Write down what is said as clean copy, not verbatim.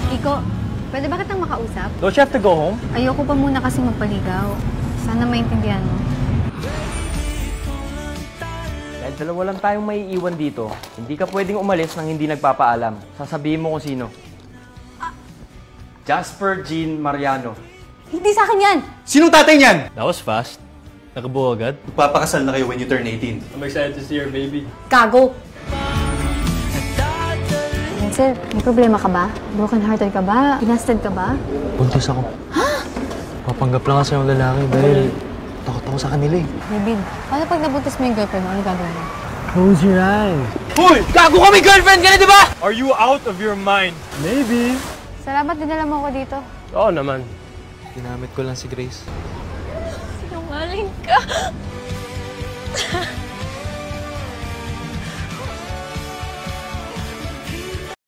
Kiko, pwede ba kitang makausap? Don't you have to go home? Ayoko pa muna kasi magpaligaw. Sana maintindihan mo. Dahil dalawa lang tayong maiiwan dito, hindi ka pwedeng umalis nang hindi nagpapaalam. Sasabihin mo kung sino. Jasper Jean Mariano. Hindi sa akin yan! Sinong tatay niyan? That was fast. Nakabuo agad. Magpapakasal na kayo when you turn 18. I'm excited to see your baby. Gago! Sir, may problema ka ba? Broken-hearted ka ba? Pinasted ka ba? Buntis ako. Ha? Papanggap lang kasi yung lalaki dahil takot ako sa kanila eh. David, paano pag nabuntis mo yung girlfriend mo? Ano gagawin mo? Close your eyes. Hoy! Gago kami girlfriend ka na, di ba? Are you out of your mind? Maybe. Salamat dinala mo ako dito. Oo naman. Ginamit ko lang si Grace. Sinungaling ka.